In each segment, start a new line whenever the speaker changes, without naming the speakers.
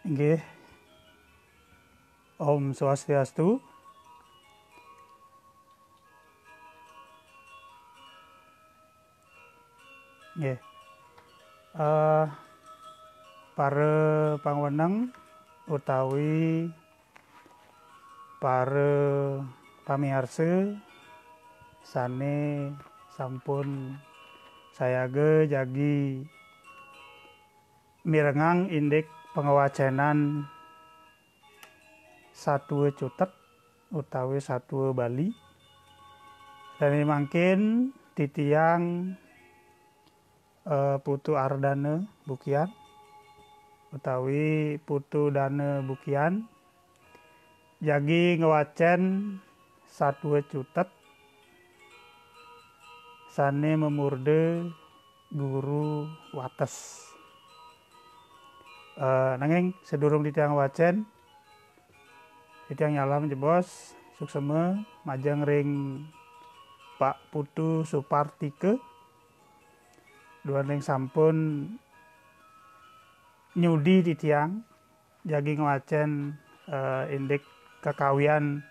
Nggih. Om Swastiastu. Nggih. Para pangweneng utawi para pamirsa sane sampun sayaga jagi mirengang indek pengawacenan Satwa Cutet utawi Satwa Bali. Dan mangkin titiang Putu Ardana Bukian utawi Putu Dana Bukian jagi ngewacen Satwa Cutet sane memurde guru wates. Nanging sedurung titiang wacen titiang nyalam jebos sukseme majeng ring Pak Putu Supartike duaning sampun nyudi titiang jagi ngewacen indek kekawian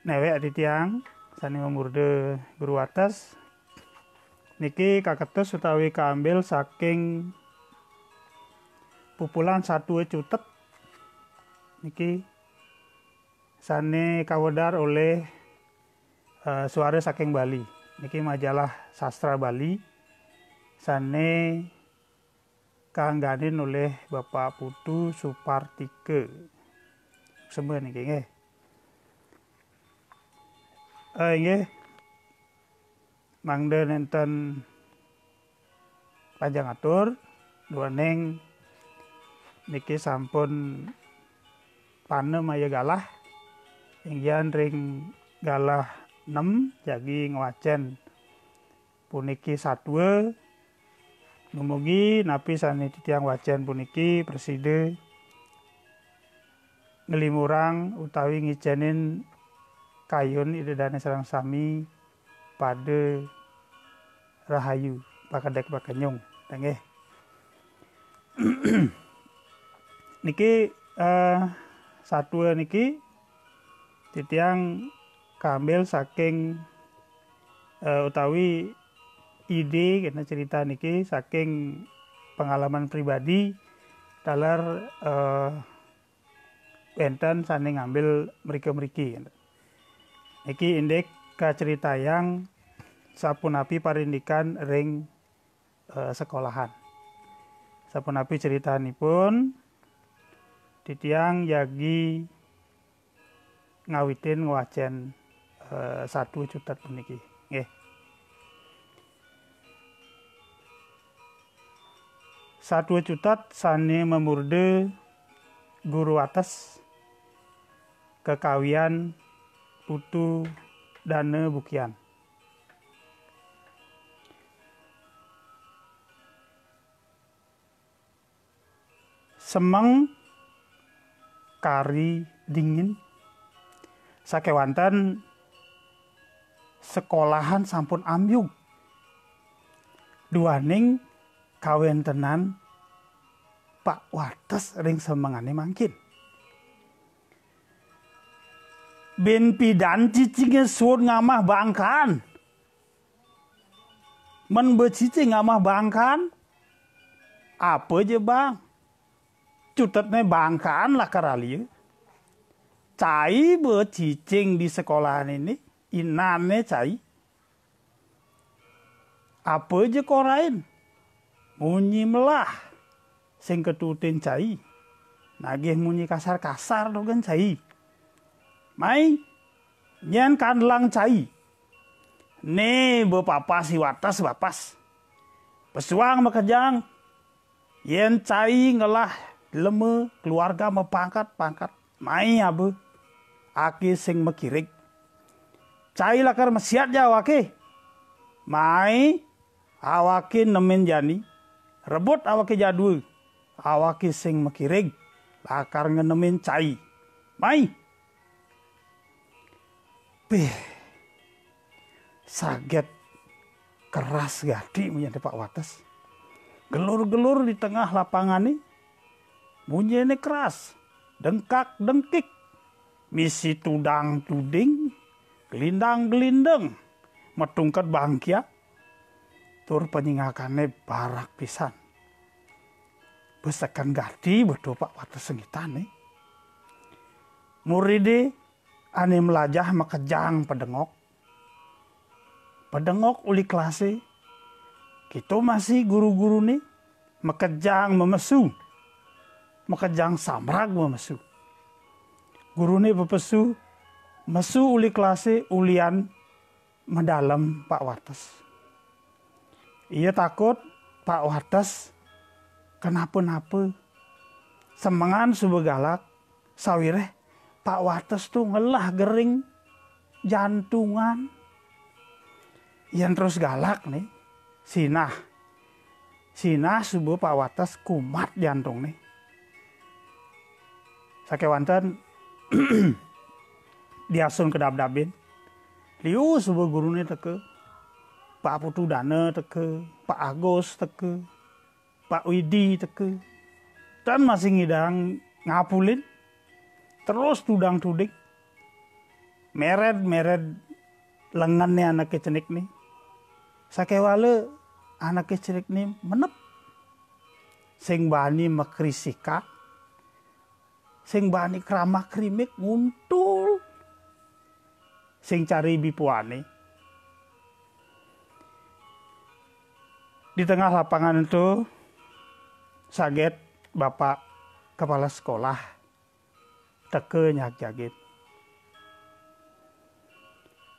newek titiang sane memurde guru wates niki kaketus utawi kaambil saking pupulan Satwa Cutet niki sane kawedar oleh Suara Saking Bali. Niki majalah sastra Bali sane kaangganin oleh Bapak Putu Supartike. Semua niki nggih. Nggih. Mangda nenten panjang atur duaning niki sampun panem aya galah inggian ring galah 6 jagi ngewacen puniki satwa ngumugi napi sane titiang wacen puniki preside ngelimurang utawi ngicenin kayun idedane sareng sami pada rahayu pakedek pakenyung nggih. Niki satwa niki titiang kambil saking utawi ide kena cerita niki saking pengalaman pribadi dalar enten sane ngambil mriki-mriki. Niki indek kacerita yang sapunapi parindikan ring sekolahan. Sapunapi ceritanipun titiang jagi ngawitin ngewacen Satwa Cutet puniki nggih. Satwa Cutet sane memurde guru wates kekawian Putu Dana Bukian. Semeng kari dingin sakewanten sekolahan sampun ambyung duaning kawentenan Pak Wates ring semengane mangkin ben pidan cicinge sun ngamah bangkan men becicing ngamah bangkan apa je bang cutetnya bangkan lah karalieu cai becicing di sekolahan ini inane cai apa je korain munyi melah sing ketutin cai nagih munyi kasar-kasar dogan cai mai nyen kandlang cai ne bepapas si wates bapas pesuang makejang yen cai ngelah leme keluarga mepangkat mai abe aki sing mekirik cai lakar mesiat ja awake mai awake nemen jani rebut awake jadul awake sing mekirig lakar ngenemin cai mai beh saget keras gadi menjadi Pak Wates gelur-gelur di tengah lapangan ini Bunyinya keras, dengkak dengkik, misi tudang tuding, gelindang gelindeng, metungkat bangkia, tur penyingakannya barak pisan. Besekan gati betul Pak Wates sengitane. Muride ane melajah makejang pedengok. Pedengok uli kelase. Kita masih guru-guru nih makejang memesu. Makejang samrag memesu. Guru nih bepesu mesu uli kelase ulian mendalam Pak Wates. Ia takut Pak Wates kenapa-napa. Semengan subegalak sawireh Pak Wates tuh ngelah gering jantungan. Yang terus galak nih. Sinah subuh Pak Wates kumat jantung nih. Sakewanten diasun ke dab-dabin. Liu subuh guru nih teke. Pak Putu Dana teke. Pak Agus teke. Pak Widi teke. Dan masih ngidang ngapulin. Terus tudang-tudik. Meret lengannya anak kecenik nih. Sakewale anak kecenik nih menep. Sing bani makrisika. Sing bani keramah krimik nguntul. Sing cari bipuane. Di tengah lapangan itu saget Bapak Kepala Sekolah teke nyak jagit.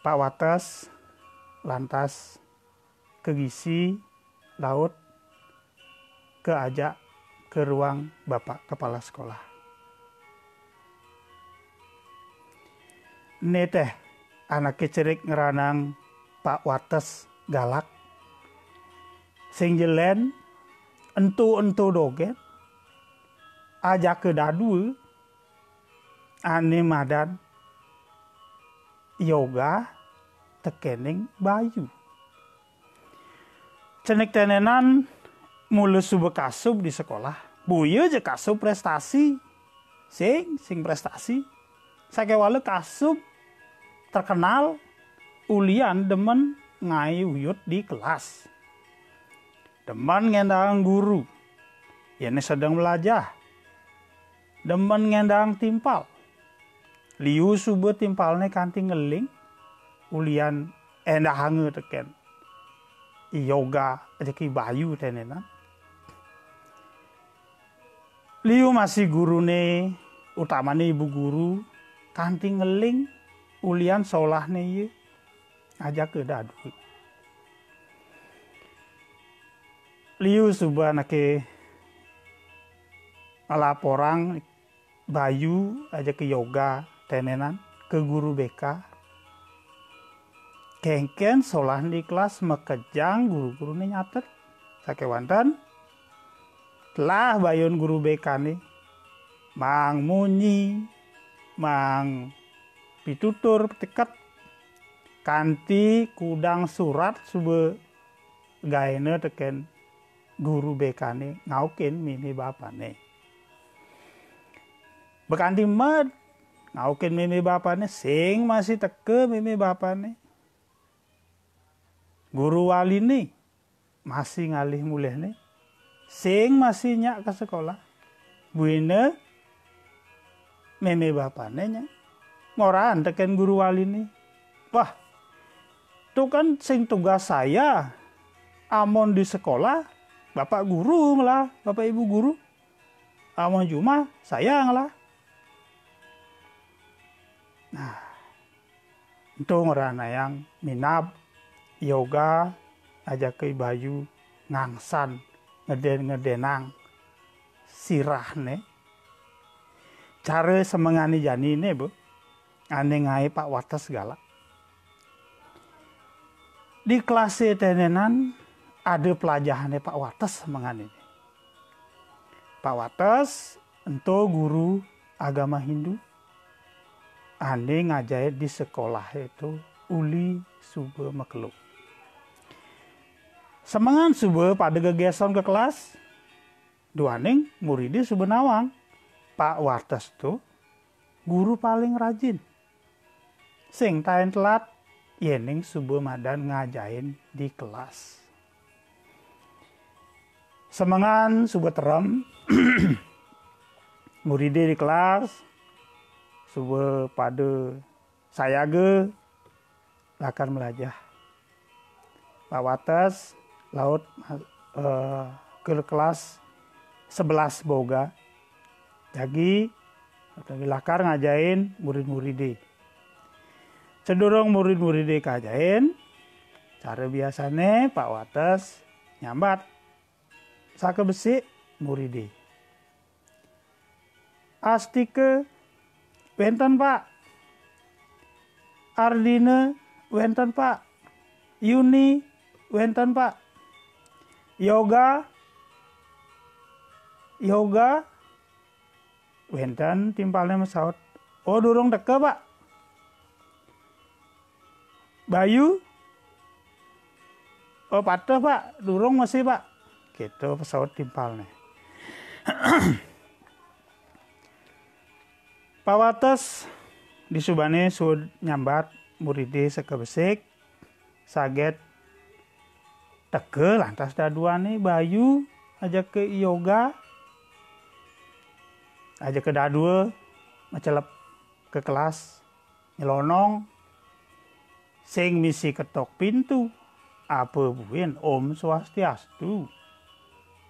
Pak Wates lantas ke gisi laut ke ajak ke ruang Bapak Kepala Sekolah. Ini teh anak kecerik ngeranang Pak Wates galak. Sing jelen entu doget ajak ke dadu ane madan yoga tekening bayu. Cenik tenenan mulai subuh kasub di sekolah. Buya je kasub prestasi. Sing prestasi. Sakewale kasub terkenal ulian demen ngai uyut di kelas. Demen ngendang guru. Ini sedang belajar. Demen ngendang timpal. Liu subuh timpalnya kanti ngeling. Ulian endah hange teken. Yoga rezeki bayu tenenan. Liu masih guru nih. Utamanya ibu guru. Kanti ngeling. Ulian seolah nih. Ajak ke dadu. Liu subuh anake laporan bayu aja ke yoga tenenan ke guru BK. Kengken solah di kelas mekejang guru-guru nih nyatet. Sakewanten telah bayun guru BK nih. Mang munyi, mang pitutur petiket. Kanti kudang surat subuh gaene teken guru BK nih ngaukin mimi bapak nih. Bekanti med ngaukin mimi bapak nih sing masih teke mimi bapak nih. Guru wali nih masih ngalih mulih nih. Sing masih nyak ke sekolah. Buine mimi bapak nih nyak. Ngoran teken guru wali nih. Wah, itu kan sing tugas saya amon di sekolah. Bapak guru lah, bapak ibu guru. Amon cuma sayang lah. Nah, itu ngerana yang minab, yoga, ajak ke bayu, ngangsan, ngedenang, sirah nih. Cara semengani jani nih bu, ane ngai Pak Wates galak. Di kelas tenenan, ada pelajarannya Pak Wates mengan ini. Pak Wates ento guru agama Hindu. Ane ngajai di sekolah itu uli subuh mekeluk. Semangan subuh pada gegeson ke kelas. Duaning muridi subuh nawang. Pak Wates tuh guru paling rajin. Sing taen telat yening subuh madan ngajain di kelas. Semangan subuh terem muridé di kelas subuh pada sayage akan melajah. Pak Wates laut ke kelas 11 boga. Jadi lakar ngajain murid-muridé. Cenderung murid-muridé kajain, cara biasane Pak Wates nyambat sake besi muridé. Astike wenten Pak. Ardine wenten Pak. Yuni wenten Pak. Yoga wenten timpalnya masaut. Oh durung teke Pak. Bayu. Oh patah Pak, durung masih Pak. Gitu pesawat timpalnya. Pak Wates di Subane sud nyambat muridé sekebesik saget teke lantas daduane Bayu aja ke yoga aja ke dadua macelep ke kelas nyelonong sing misi ketok pintu apa buin Om Swastiastu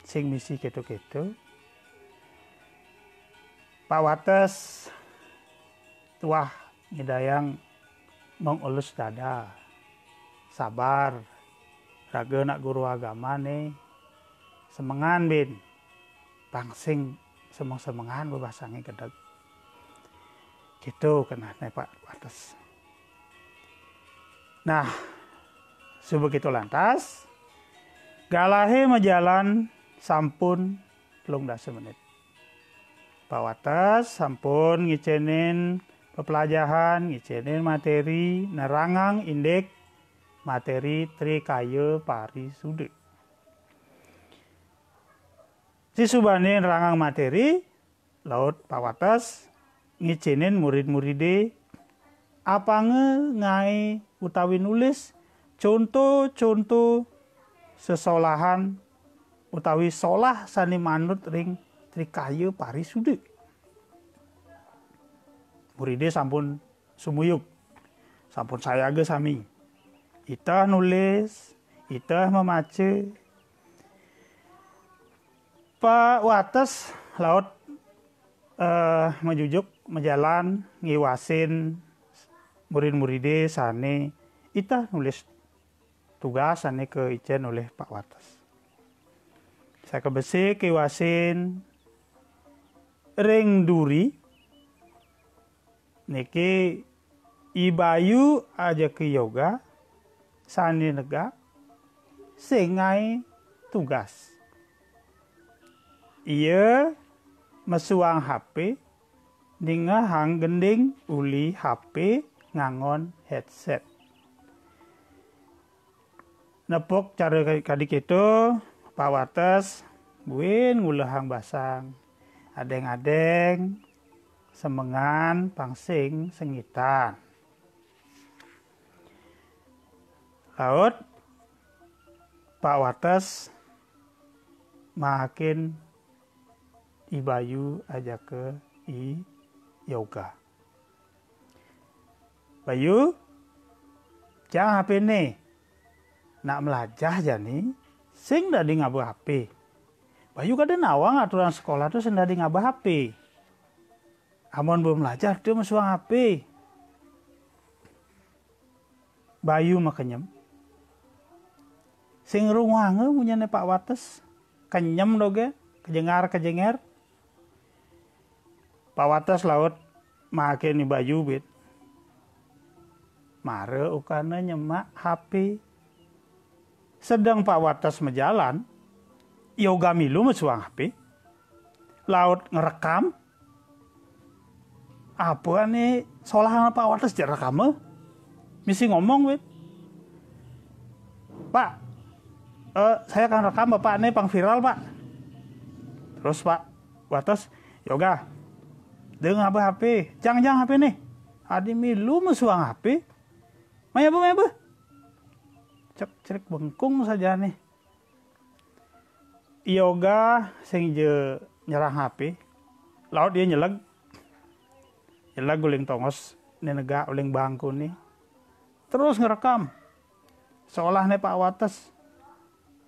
sing misi gitu-gitu. Pak Wates tuah ngidayang mengulus dada sabar raga nak guru agama nih semengan bin pangsing semeng-semengan bebasangi gedeg gitu kenane Pak Wates. Nah sebegitu lantas galahe majalan sampun 30 menit. Pak Wates sampun ngicenin pepelajaran, ngicenin materi, nerangang indek materi Trikaya Parisude. Si Subane nerangang materi, laut Pak Wates ngicenin murid-muridé apange ngai utawi nulis contoh-contoh sesolahan utawi solah sani manut ring Trikaya Parisude. Muridé sampun sumuyuk, sampun sayage sami. Itah nulis, itah memaca. Pak Wates laut menjujuk menjalan ngiwasin murid-muridé sane itah nulis tugas sane ke ijen oleh Pak Wates. Saya kebesi kiwasin ring duri niki Ibayu aja ke yoga sani nega singai tugas. Iya mesuang HP ningahang gending uli HP ngangon headset. Nepok cara kadik itu Pak Wates buin ngulahang basang adeng-adeng semengan pangsing sengitan. Laut Pak Wates makin Ibayu aja ke yoga. Bayu jangan HP nih nak melajah jani sing dadi ngabah HP. Bayu kada nawang aturan sekolah tuh sing dadi ngabah HP. Amun belum belajar dia mesuang HP. Bayu makenyem. Sing ruange punyane Pak Wates kenyem doge, kejengar. Pak Wates laut make ni Bayu bit. Mare ukana nyemak HP. Sedang Pak Wates menjalan, yoga milu mesuang HP. Laut ngerekam. Apa nih solahan Pak Wates direkam? Misi ngomong wit. Pak, saya akan rekam Bapak nih pang viral Pak. Terus Pak Wates, yoga Dengan HP, jangan HP nih. Adi milu mesuang HP. Maya apa? Cek bengkung saja nih. Yoga sing je nyerang HP. Laut dia nyelag guling tongos nenega uling bangku nih. Terus ngerekam. Seolah nih Pak Wates.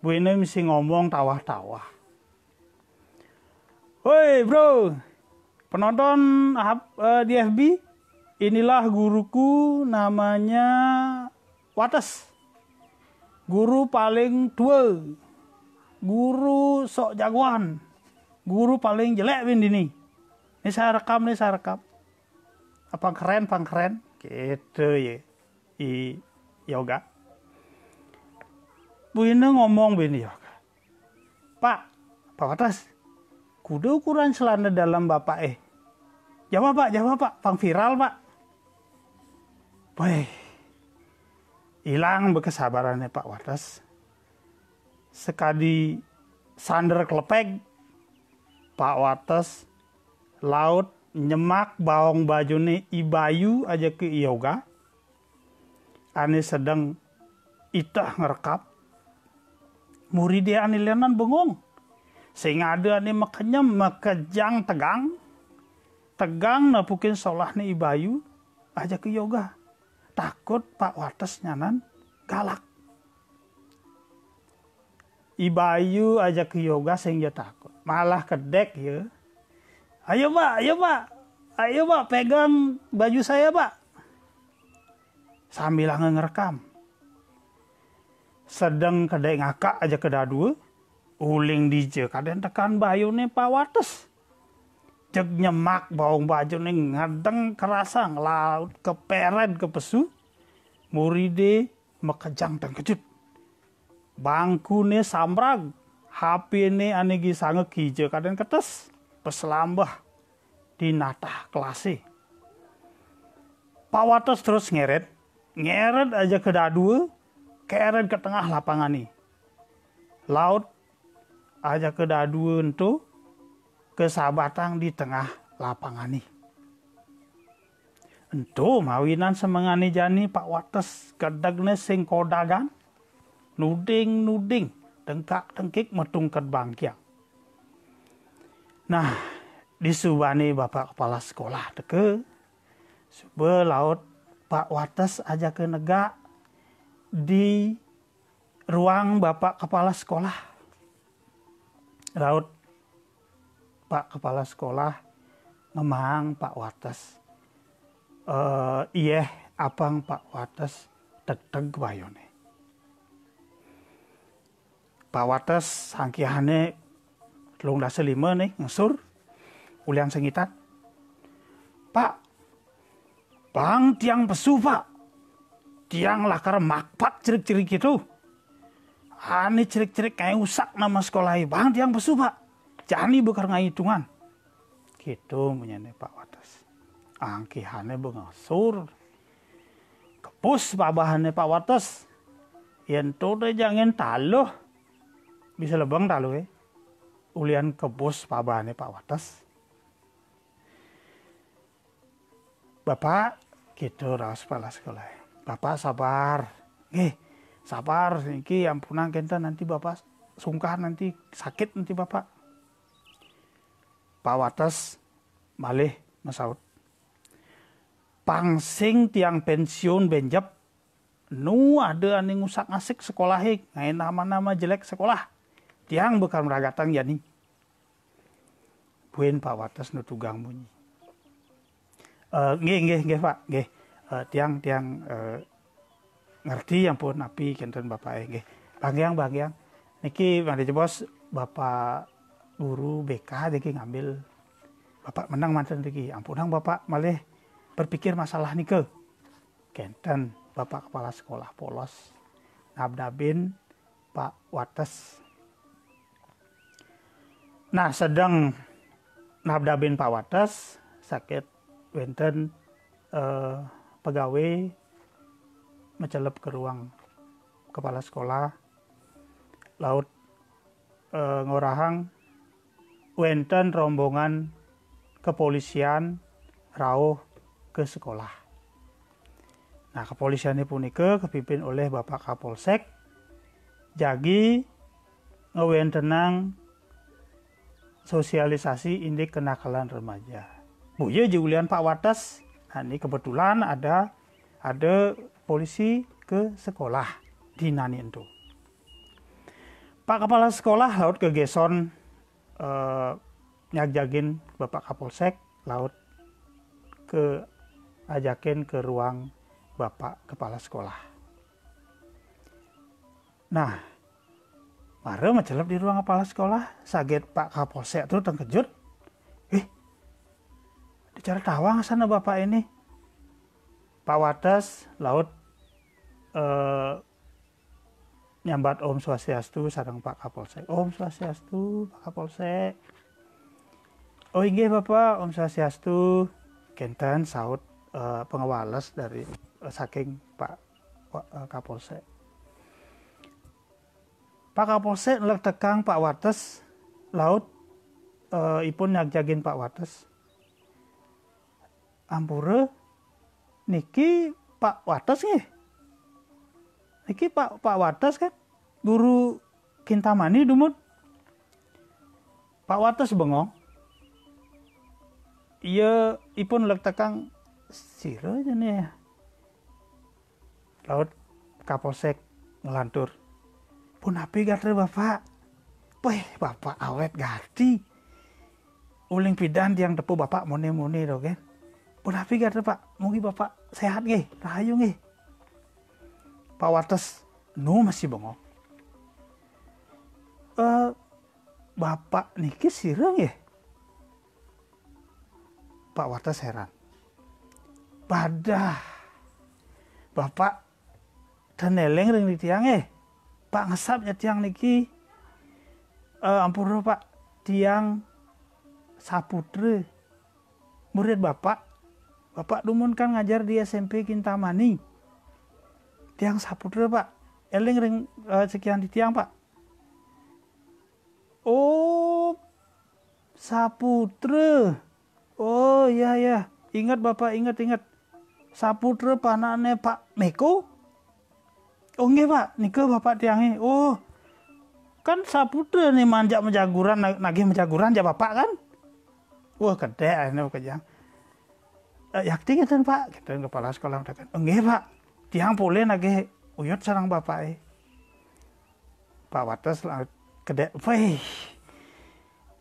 Bu ini mesti ngomong tawah-tawah. Woi bro, penonton di FB, inilah guruku namanya Wates. Guru paling tua. Guru sok jagoan. Guru paling jelek ini. Ini saya rekam. Apa keren. Gitu ya. Yoga. Bu ini ngomong begini Yoga. Pak Wates. Kudu ukuran celana dalam bapak Jawab pak. Pang viral pak. Wih. Hilang berkesabarannya Pak Wates. Sekadi sander kelepek. Pak Wates laut nyemak bawang baju nih Ibayu aja ke Yoga. Ane sedang itah ngerekap. Muridnya ane lenan bengong. Sehingga ada ane makejang tegang napukin solah nih Ibayu aja ke Yoga. Takut Pak Wates nyanan galak. Ibayu aja ke Yoga sehingga takut. Malah kedek ya. Ayo pak, pegang baju saya pak. Sambil ngerekam. Sedang kedek ngakak aja ke dadu. Uling DJ kadang tekan bayu nih Pak Wates. Jek nyemak bawang baju nih ngadeng kerasa ngelaut keperet ke pesu. Muride mekejang dan kejut. Bangku nih samrag. HP nih anegi sange kije kadang ketes. Peselambah di natah kelasi. Pak Wates terus ngeret aja ke dadu. Keret ke tengah lapangan nih. Laut aja ke dadu untuk kesabatang di tengah lapangan nih. Ento mawinan semengani jani Pak Wates kedagne sing kodagan. Nuding, tengkik metungket bangkiang. Nah, disubani Bapak Kepala Sekolah teke. Sube laut Pak Wates aja ke negak di ruang Bapak Kepala Sekolah. Laut Pak Kepala Sekolah ngemang Pak Wates. Iya abang Pak Wates teg bayone. Pak Wates sangkihane telung dasa lima nih ngesur ulian sengitat. Pak, bang tiang pesu pak. Tiang lakar makpat cerik-cerik gitu. Ani cerik-cerik kayak usak nama sekolah bang tiang pesu pak. Jani bekar hitungan. Gitu menyane Pak Wates. Angkihane bengasur. Kepus babahane Pak Wates. Yen tuh jangan taluh. Bisa lebang taluh ulian kepus babahane Pak Wates. Bapak gitu raos kepala sekolah. Bapak sabar. Sabar niki ampunan kenten nanti Bapak sungkan nanti sakit nanti Bapak. Pak Wates malih masaut. Pangsing tiang pensiun benjep. Nu ada ane ngusak ngasik sekolah ngai nama-nama jelek sekolah. Tiang bekal meragatang yani. Buen Pak Wates nu tugang bunyi. Nggih Pak, nggih. Tiang ngerti ampun api kenten Bapak nggih. Bang Yang. Niki mari bos Bapak guru BK niki ngambil. Bapak menang manten niki. Ampunang Bapak malih berpikir masalah nike. Kenten Bapak Kepala Sekolah polos ngabdabin Pak Wates. Nah, sedang ngabdabin Pak Wates sakit wenten pegawai mencelep ke ruang kepala sekolah laut ngorahang wenten rombongan kepolisian rawuh ke sekolah. Nah, kepolisian punika kepimpin oleh Bapak Kapolsek jagi ngewentenang sosialisasi indik kenakalan remaja. Buya julian Pak Wates. Nah, ini kebetulan ada polisi ke sekolah di nani itu. Pak Kepala Sekolah laut ke Geson nyajagin Bapak Kapolsek laut ke ajakin ke ruang Bapak Kepala Sekolah. Nah, mare mencelep di ruang Kepala Sekolah, saget Pak Kapolsek tuh terkejut. Bicara tawang sana Bapak ini. Pak Wates laut nyambat Om Swastiastu sareng Pak Kapolsek. Om Swastiastu, Pak Kapolsek. Oh inggih Bapak, Om Swastiastu. Kenten saut pengawales dari saking Pak Kapolsek. Pak Kapolsek ngelek tekang Pak Wates laut ipun nyagjagin Pak Wates. Ampura niki Pak Wates nggih. Niki Pak Wates kan guru Kintamani dumut. Pak Wates bengong. Iya ipun lek tekang sira jane ya. Laut Kapolsek ngelantur. Punapi gatre Bapak. Weh Bapak awet gati. Uling pidan tiang tepu Bapak mone-mone to kan. Punapi gatre Pak. Mugi Bapak sehat nggih, rahayu nggih. Pak Wates masih bengong. Bapak niki sira nggih. Pak Wates heran. Badah. Bapak teneleng ring di tiang Pak ngesap ya tiang niki. Ampura Pak, tiang Saputra. Murid Bapak. Bapak dumun kan ngajar di SMP Kintamani. Tiang Saputra Pak. Eling ring sekian di tiang Pak. Oh, Saputra. Oh iya. Ingat Bapak, ingat. Saputra panane Pak Meko. Oh nggih Pak, nika Bapak tiange. Oh. Kan Saputra nih manjak menjaguran nagih menjaguran ya Bapak kan. Wah gede ane kejang. Yakti ngeten Pak, kita kepala sekolah mengatakan, nggih Pak. Tiang boleh nagih uyut sareng Bapak Pak Wates gede. Wih.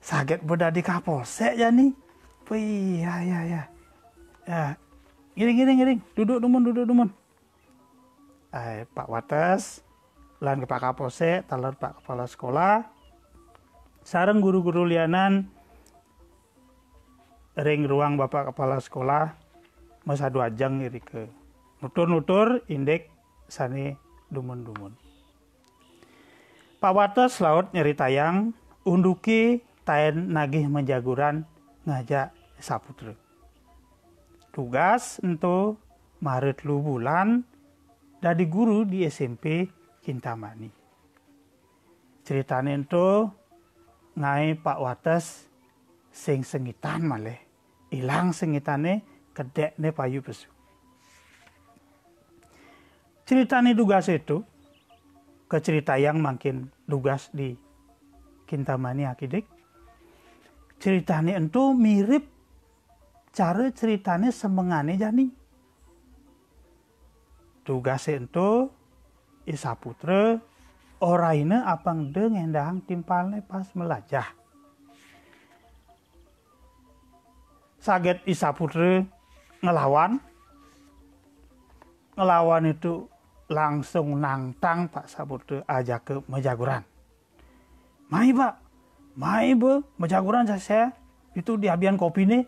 Saget beda di Kapolsek ya nih. Wih, ya. Giring. Duduk dumun. Pak Wates, lan ke Pak Kapolsek, talon Pak Kepala Sekolah, sareng guru-guru lianan, ring ruang Bapak Kepala Sekolah, masa 2 jang iri ke nutur indek sani dumun. Pak Wates laut nyeri tayang, unduki taen nagih menjaguran ngajak Saputra. Tugas ento Maret lu bulan dadi guru di SMP Kintamani. Ceritane ento ngai Pak Wates sing sengitan malih. Ilang sengitane kedekne payu besu. Ceritane tugas itu ke cerita yang makin tugas di Kintamani akidik. Ceritane ento mirip cara ceritane semengane jani. Tugas ento Saputra oraine apang de ngendang timpalne pas melajah. Saget Saputra ngelawan itu langsung nantang Pak Saputra ajak ke menjaguran. Mai be menjaguran saya itu di abian kopi nih.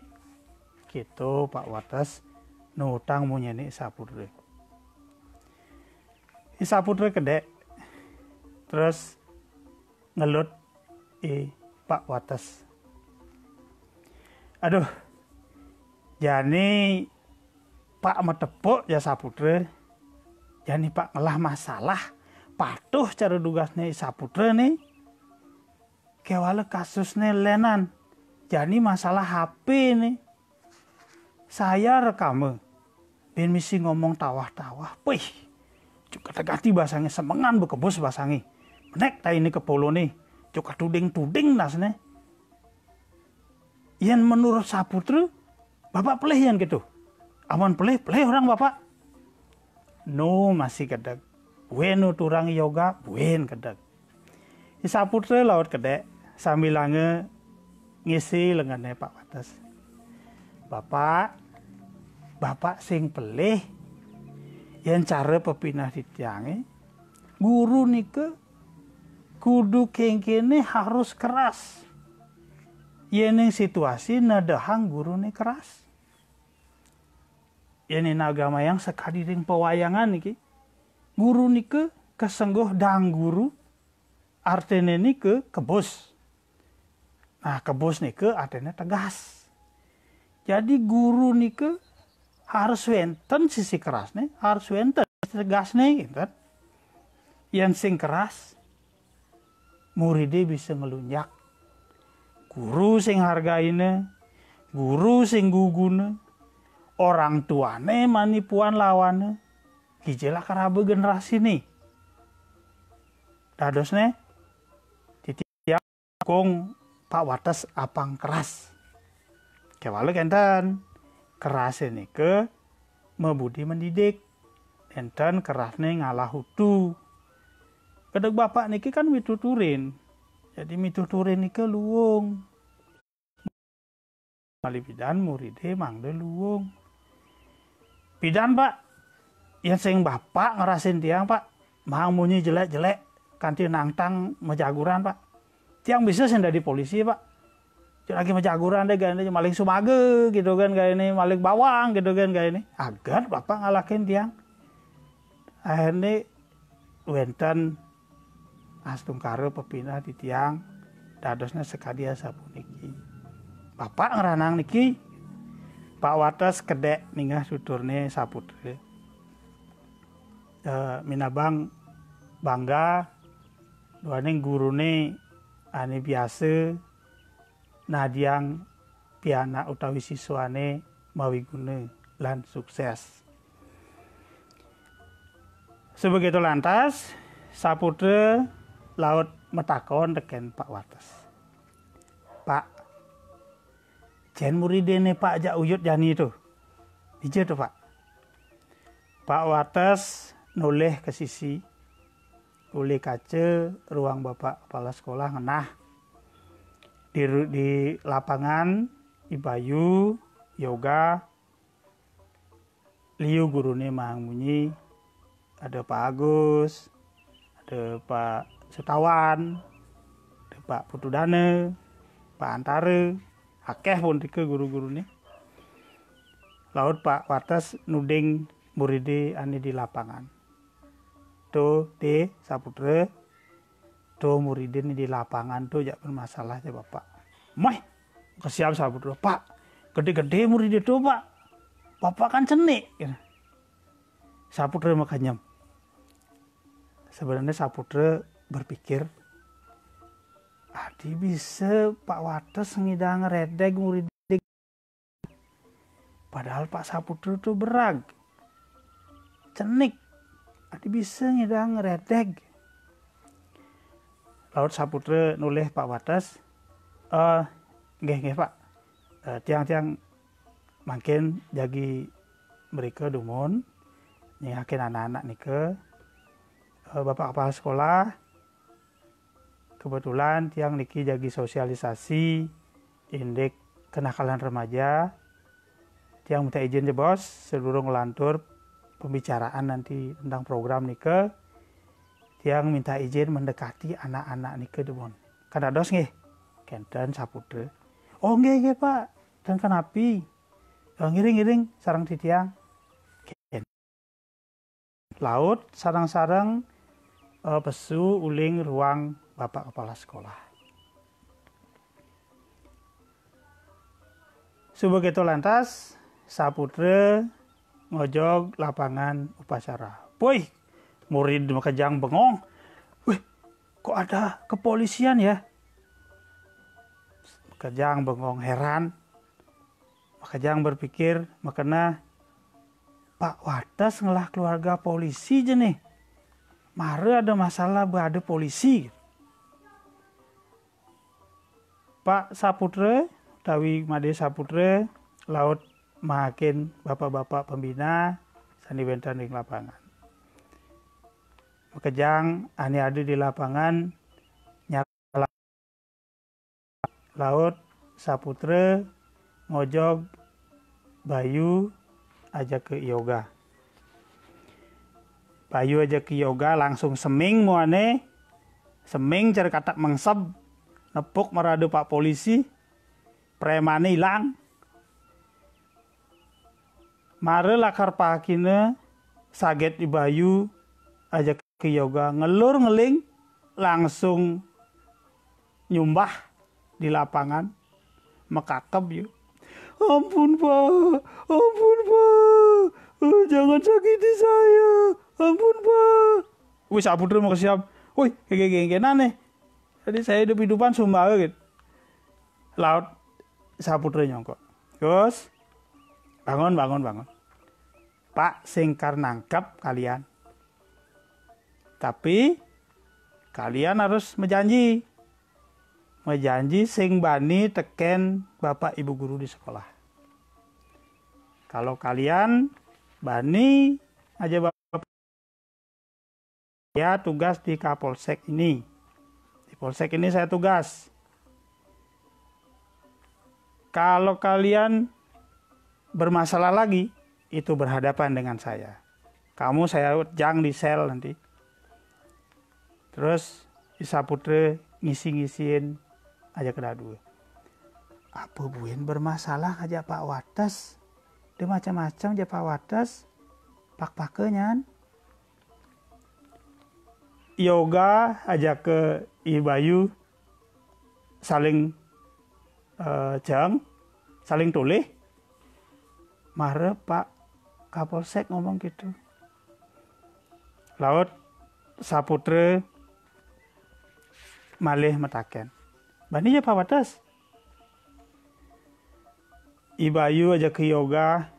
Gitu Pak Wates nutang munyeni Saputra. Saputra kedek terus ngelut Pak Wates. Aduh, jani Pak metepuk ya Saputra. Jani Pak ngelah masalah patuh cara tugasnya Saputra nih. Kewala kasusnya lenan Jadi masalah HP nih. Saya rekam. Ben misi ngomong tawah-tawah. Wih. Juga tegati bahasanya semengan bekebus bahasanya. Menek ta ini ke polo nih. Juga tuding-tuding nasnya. Yang menurut Saputra, bapak pelih yang gitu. Aman pelih orang bapak. No masih kedek. Bueno turang yoga, buen kedek. Saputra laut kedek. Sambil ngisi lengannya Pak Wates. Bapak sing pelih. Yang cara pepinah ditiangi. Guru nike kudu kengkene harus keras. Yeneng situasi nadahang guru nih keras. Yeneng agama yang sekadiring pewayangan niki. Guru nike kesengguh dang guru. Artinya nike kebos. Nah kebos nike artinya tegas. Jadi guru nike harus wenten sisi kerasnya, harus wenten tegasnya gitu. Yang sing keras muridnya bisa ngelunjak. Guru sing hargaine, guru sing gugune, orang tuane manipuan lawane, kijela karabe generasi nih. Dadosne titiak kong Pak Wates apang keras. Kewale kenten keras ini ke mebudi mendidik, enten kerasnya ngalah hutu. Kedek bapak niki kan mituturin. Jadi mituturin niki luwung. Mali bidan muride mangde luwung. Bidan pak, yang sing bapak ngerasin tiang pak, mang munyi jelek-jelek, kanti nangtang mejaguran pak. Tiang bisa senda di polisi pak. Lagi mejaguran deh gak ini maling sumage gitu kan kayak ini maling bawang gitu kan kayak ini. Agar bapak ngalahin tiang. Akhirnya wenten astungkare pepinah di tiang dadosnya sekadia sapuniki. Bapak ngeranang niki Pak Wates kedek ninggah tuturne Saputra. Minabang bangga duaning gurune ane biasa nadiang piana utawi siswane mawigune lan sukses. Sebegitu lantas Saputra laut metakon teken Pak Wates. Pak, jen muridene Pak Jak Uyut Jani itu. Ije tuh Pak. Pak Wates noleh ke sisi uli kaca ruang Bapak Kepala Sekolah ngenah. Di lapangan Ibayu yoga liu gurune mang munyi ada Pak Agus, ada Pak Setawan, ada Pak Putudane, Pak Antare, akeh pun dike guru-gurune. Laut Pak Wates nuding muride ane di lapangan. Tuh di Saputra tuh muridin di lapangan tuh jak bermasalah ya bapak. Mah, kesiap Saputra. Pak, gede-gede murid itu pak. Bapak kan cenik. Saputra makanya. Sebenarnya Saputra berpikir, adi bisa Pak Wates ngidang redeg murid. Padahal Pak Saputra tuh berag. Cenik. Adi bisa ngidang redeg. Laut Saputra nulih Pak Wates, nggih Pak, tiang-tiang makin jagi mereka dumun, nyihakin anak-anak nike, Bapak Kepala Sekolah, kebetulan tiang niki jagi sosialisasi, indek kenakalan remaja, tiang minta izin ya bos, sebelum ngelantur pembicaraan nanti tentang program nike, tiang minta izin mendekati anak-anak nike debon. Kan ados nggih? Kenten Saputra. Oh nggih Pak. Dan kenapi? Ngiring-ngiring sarang di tiang. Laut sarang-sarang pesu uling ruang Bapak Kepala Sekolah. Sebegitu lantas Saputra ngojog lapangan upacara. Boy, murid makajang bengong. Wih, kok ada kepolisian ya? Makajang bengong heran. Makajang berpikir, makanya Pak Wates ngelah keluarga polisi aja nih. Mare ada masalah berada polisi. Pak Saputra, Tawi Made Saputra, laut makin bapak-bapak pembina, sandi bentan di lapangan. Makajang ani ada di lapangan, nyala laut Saputra, ngojog Bayu ajak ke yoga. Bayu ajak ke yoga langsung seming muane. Seming cari katak mengseb. Nepuk meradu pak polisi. Premane hilang. Mare lakar pakine saget di Bayu ajak ke yoga. Ngelur ngeling langsung nyumbah di lapangan. Mekakep yuk. Ampun Pak, jangan sakiti saya, ampun Pak. Wih Saputra mau siap, wih geng-gengan nih. Tadi saya hidup-hidupan sumpah gitu. Laut Saputra nyongkok. Terus bangun. Pak singkar nangkap kalian. Tapi kalian harus menjanji sing bani teken bapak ibu guru di sekolah. Kalau kalian bani aja bapak ya tugas di Kapolsek ini. Di Polsek ini saya tugas. Kalau kalian bermasalah lagi, itu berhadapan dengan saya. Kamu saya jang di sel nanti. Terus Saputra ngisi-ngisiin aja ke dadu. Apa buin bermasalah aja Pak Wates. Dia macam-macam aja Pak Wates. Pak-pakenyan. Yoga aja ke Ibayu saling saling tulih. Mare Pak Kapolsek ngomong gitu. Laut Saputra malih metaken. Bani ya Pak Wates. Ibayu aja ke yoga.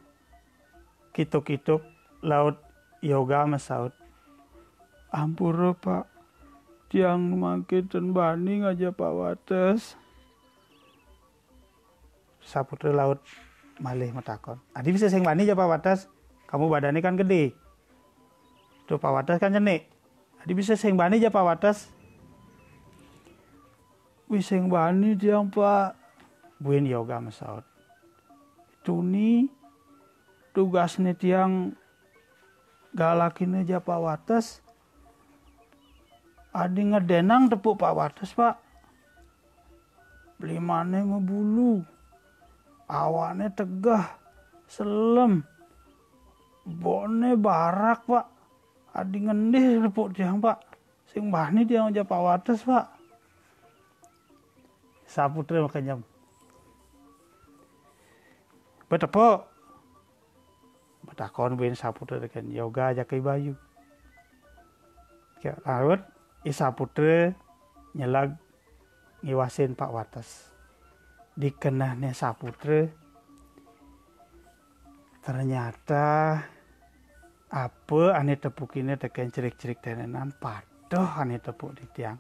Kituk-kituk. Laut yoga mesaut. Ampura Pak. Tiang makin dan bani aja Pak Wates. Saputra laut malih metakon. Adi bisa sing bani aja Pak Wates. Kamu badannya kan gede. Tuh Pak Wates kan cenik. Adi bisa sing bani aja Pak Wates. Wiseng bani tiang Pak. Buin yoga mesaut. Itu nih tugasnya tiang galakin aja Pak Wates. Adi ngedenang tepuk Pak Wates Pak. Beli mana ngebulu. Awane tegah. Selem. Bone barak Pak. Adi ngendih tepuk tiang Pak. Sing bani tiang aja Pak Wates Pak. Saputra makanya. Betepuk. Betakon buin Saputra dengan yoga aja ke Bayu. Laut Saputra nyelag ngiwasin Pak Wates. Dikenahnya Saputra ternyata apa ane tepukinnya teken cerik-cerik tenenan padoh ane tepuk di tiang.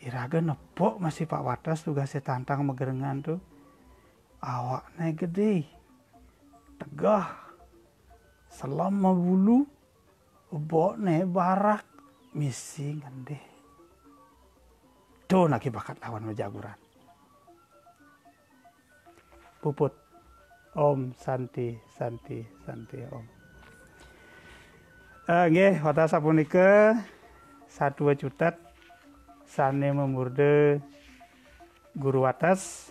Iraga nepok masih Pak Wates tugasnya tantang megerengan tuh. Awaknya gede. Tegah. Selama bulu. Boknya barak. Misi ngendih. Tuh naki bakat lawan mejaguran. Puput. Om Santi Om. Nggih, wata sapunika satu jutat sane memurde Guru Wates.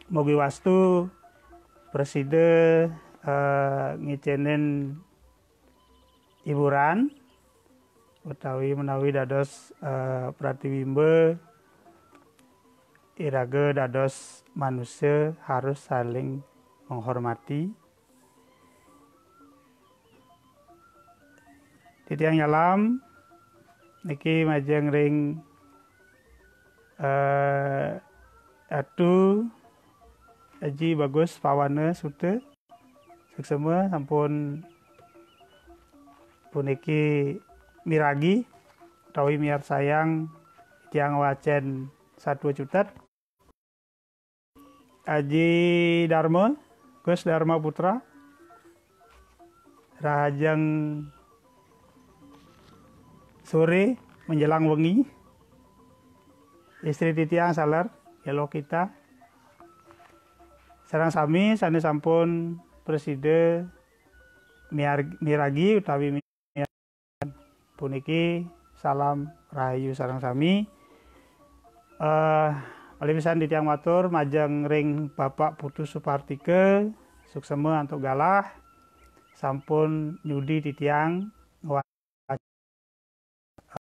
Mogi wastu preside ngicenen hiburan utawi menawi dados pratiwimbe iraga dados manusia harus saling menghormati. Titiang nyalam niki majeng ring Atu aji bagus pawane sute seksema sampun puniki miragi utawi miar sayang tiang wacen satwa jutat. Aji Dharma, Gus Dharma Putra, rahajeng sore menjelang wengi, istri titiang salar, elo kita. Sarang sami sane sampun preside miragi utawi puniki salam rahayu sarang sami. Oleh pisan ditiang matur majeng ring Bapak Putu Supartike suksema antuk galah sampun nyudi titiang